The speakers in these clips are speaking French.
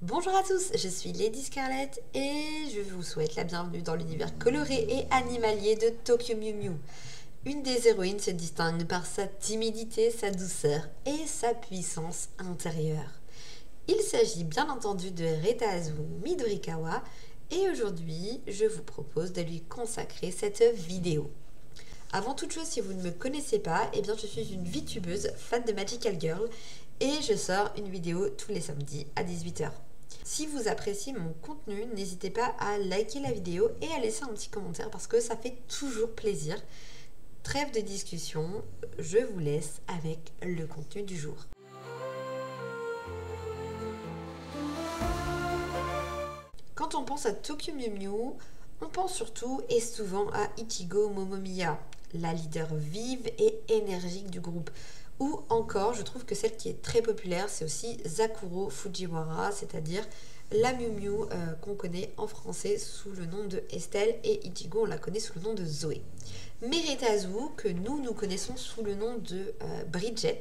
Bonjour à tous, je suis Lady Scarlett et je vous souhaite la bienvenue dans l'univers coloré et animalier de Tokyo Mew Mew. Une des héroïnes se distingue par sa timidité, sa douceur et sa puissance intérieure. Il s'agit bien entendu de Retazu Midorikawa et aujourd'hui je vous propose de lui consacrer cette vidéo. Avant toute chose, si vous ne me connaissez pas, je suis une VTubeuse fan de Magical Girl et je sors une vidéo tous les samedis à 18 h. Si vous appréciez mon contenu, n'hésitez pas à liker la vidéo et à laisser un petit commentaire parce que ça fait toujours plaisir. Trêve de discussion, je vous laisse avec le contenu du jour. Quand on pense à Tokyo Mew Mew, on pense surtout et souvent à Ichigo Momomiya, la leader vive et énergique du groupe. Ou encore, je trouve que celle qui est très populaire, c'est aussi Sakuro Fujiwara, c'est-à-dire la Mew Mew qu'on connaît en français sous le nom de Estelle et Ichigo, on la connaît sous le nom de Zoé. Mais Retazu, que nous connaissons sous le nom de Bridget,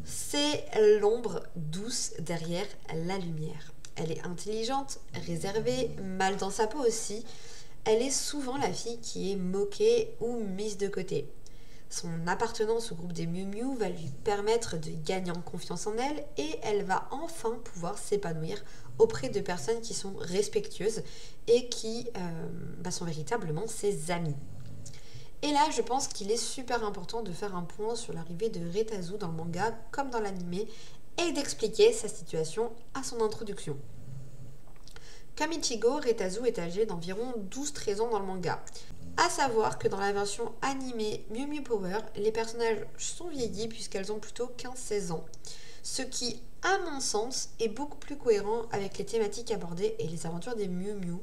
c'est l'ombre douce derrière la lumière. Elle est intelligente, réservée, mal dans sa peau aussi. Elle est souvent la fille qui est moquée ou mise de côté. Son appartenance au groupe des Mew Mew va lui permettre de gagner en confiance en elle et elle va enfin pouvoir s'épanouir auprès de personnes qui sont respectueuses et qui sont véritablement ses amies. Et là, je pense qu'il est super important de faire un point sur l'arrivée de Retazu dans le manga comme dans l'anime et d'expliquer sa situation à son introduction. Comme Ichigo, Retazu est âgée d'environ 12-13 ans dans le manga. A savoir que dans la version animée Mew Mew Power, les personnages sont vieillis puisqu'elles ont plutôt 15-16 ans. Ce qui, à mon sens, est beaucoup plus cohérent avec les thématiques abordées et les aventures des Mew Mew.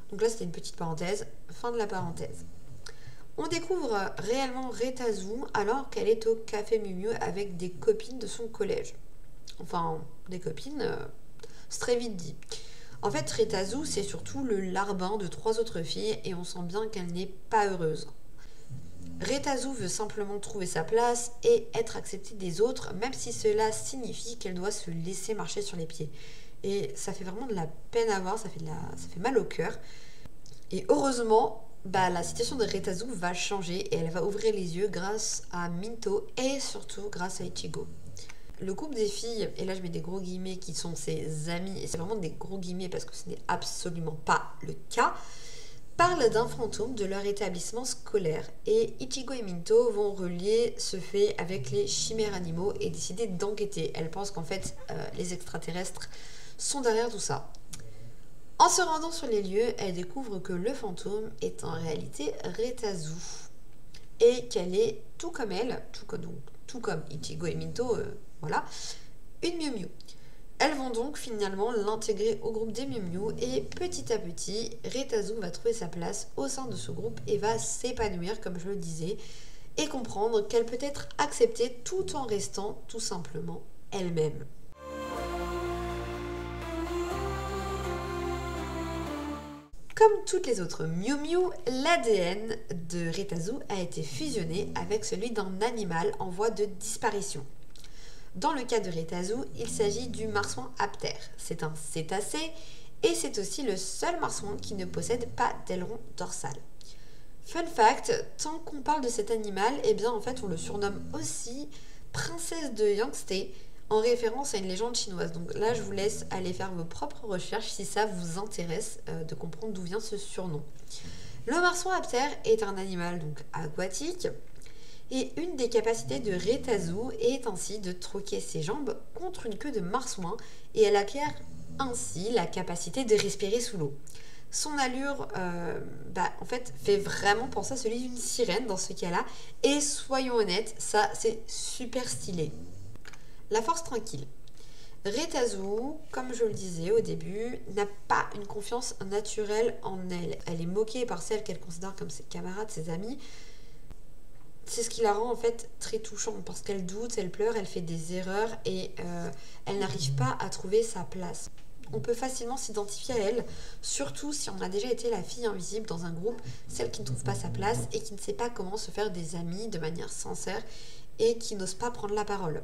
Donc là, c'était une petite parenthèse. Fin de la parenthèse. On découvre réellement Retazu alors qu'elle est au café Mew Mew avec des copines de son collège. Enfin, des copines, c'est très vite dit. En fait, Retazu, c'est surtout le larbin de 3 autres filles et on sent bien qu'elle n'est pas heureuse. Retazu veut simplement trouver sa place et être acceptée des autres, même si cela signifie qu'elle doit se laisser marcher sur les pieds. Et ça fait vraiment de la peine à voir, ça fait mal au cœur. Et heureusement, la situation de Retazu va changer et elle va ouvrir les yeux grâce à Minto et surtout grâce à Ichigo. Le groupe des filles, et là je mets des gros guillemets qui sont ses amis, et c'est vraiment des gros guillemets parce que ce n'est absolument pas le cas, parle d'un fantôme de leur établissement scolaire. Et Ichigo et Minto vont relier ce fait avec les chimères animaux et décider d'enquêter. Elles pensent qu'en fait les extraterrestres sont derrière tout ça. En se rendant sur les lieux, elles découvrent que le fantôme est en réalité Retazu. Et qu'elle est, tout comme elle, tout comme Ichigo et Minto, une Mew Mew. Elles vont donc finalement l'intégrer au groupe des Mew Mew et petit à petit, Retazu va trouver sa place au sein de ce groupe et va s'épanouir, comme je le disais, et comprendre qu'elle peut être acceptée tout en restant tout simplement elle-même. Comme toutes les autres Mew Mew, l'ADN de Retazu a été fusionné avec celui d'un animal en voie de disparition. Dans le cas de Retazu, il s'agit du marsouin aptère. C'est un cétacé et c'est aussi le seul marsouin qui ne possède pas d'aileron dorsal. Fun fact, tant qu'on parle de cet animal, en fait on le surnomme aussi princesse de Yangtze en référence à une légende chinoise. Donc là je vous laisse aller faire vos propres recherches si ça vous intéresse de comprendre d'où vient ce surnom. Le marsouin aptère est un animal donc aquatique. Et une des capacités de Retazu est ainsi de troquer ses jambes contre une queue de marsouin et elle acquiert ainsi la capacité de respirer sous l'eau. Son allure fait vraiment penser à celui d'une sirène dans ce cas-là et soyons honnêtes, ça c'est super stylé. La force tranquille. Retazu, comme je le disais au début, n'a pas une confiance naturelle en elle. Elle est moquée par celles qu'elle considère comme ses camarades, ses amis. C'est ce qui la rend en fait très touchante parce qu'elle doute, elle pleure, elle fait des erreurs et elle n'arrive pas à trouver sa place. On peut facilement s'identifier à elle, surtout si on a déjà été la fille invisible dans un groupe, celle qui ne trouve pas sa place et qui ne sait pas comment se faire des amis de manière sincère et qui n'ose pas prendre la parole.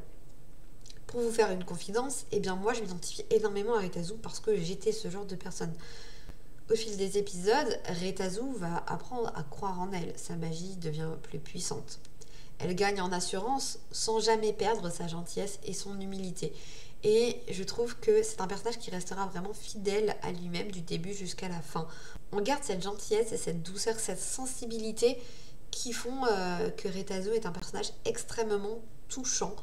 Pour vous faire une confidence, eh bien moi je m'identifie énormément à Retazu parce que j'étais ce genre de personne. Au fil des épisodes, Retazu va apprendre à croire en elle, sa magie devient plus puissante. Elle gagne en assurance sans jamais perdre sa gentillesse et son humilité. Et je trouve que c'est un personnage qui restera vraiment fidèle à lui-même du début jusqu'à la fin. On garde cette gentillesse et cette douceur, cette sensibilité qui font que Retazu est un personnage extrêmement touchant.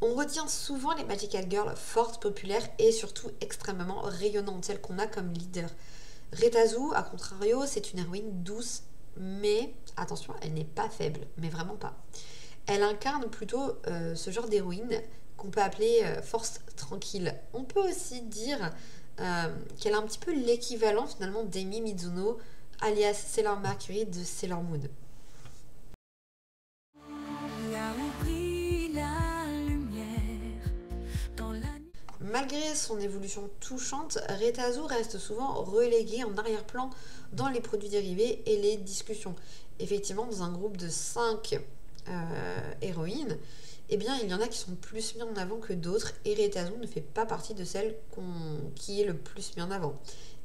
On retient souvent les Magical Girls fortes, populaires et surtout extrêmement rayonnantes, celles qu'on a comme leader. Retazu, à contrario, c'est une héroïne douce, mais attention, elle n'est pas faible, mais vraiment pas. Elle incarne plutôt ce genre d'héroïne qu'on peut appeler force tranquille. On peut aussi dire qu'elle a un petit peu l'équivalent finalement d'Amy Mizuno, alias Sailor Mercury de Sailor Moon. Malgré son évolution touchante, Retazu reste souvent reléguée en arrière-plan dans les produits dérivés et les discussions. Effectivement, dans un groupe de 5 héroïnes, eh bien, il y en a qui sont plus mis en avant que d'autres et Retazu ne fait pas partie de celle qui est le plus mis en avant.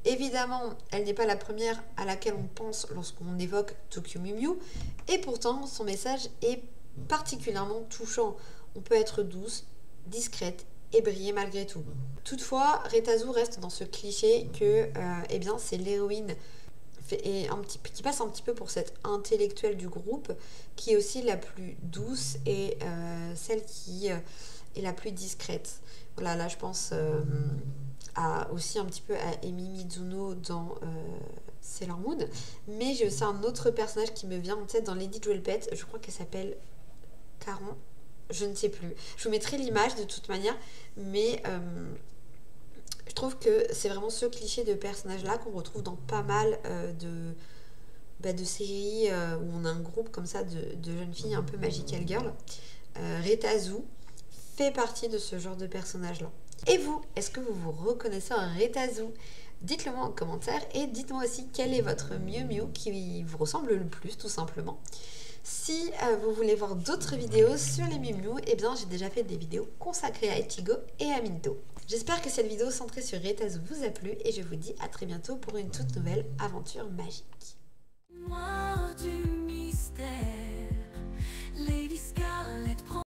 Évidemment, elle n'est pas la première à laquelle on pense lorsqu'on évoque Tokyo Mew Mew et pourtant son message est particulièrement touchant. On peut être douce, discrète et briller malgré tout. Toutefois, Retazu reste dans ce cliché que eh bien, c'est l'héroïne qui passe un petit peu pour cette intellectuelle du groupe, qui est aussi la plus douce et celle qui est la plus discrète. Voilà, là je pense aussi un petit peu à Amy Mizuno dans Sailor Moon, mais j'ai aussi un autre personnage qui me vient en tête dans Lady Jewel Pet, je crois qu'elle s'appelle Caron. Je ne sais plus. Je vous mettrai l'image de toute manière, mais je trouve que c'est vraiment ce cliché de personnage-là qu'on retrouve dans pas mal de séries où on a un groupe comme ça de jeunes filles un peu magical girl. Retazu fait partie de ce genre de personnage-là. Et vous, est-ce que vous vous reconnaissez en Retazu? Dites-le moi en commentaire et dites-moi aussi quel est votre Mew Mew qui vous ressemble le plus, tout simplement. Si vous voulez voir d'autres vidéos sur les Mew Mew, eh bien j'ai déjà fait des vidéos consacrées à Ichigo et à Minto. J'espère que cette vidéo centrée sur Retazu vous a plu et je vous dis à très bientôt pour une toute nouvelle aventure magique. Noir du mystère.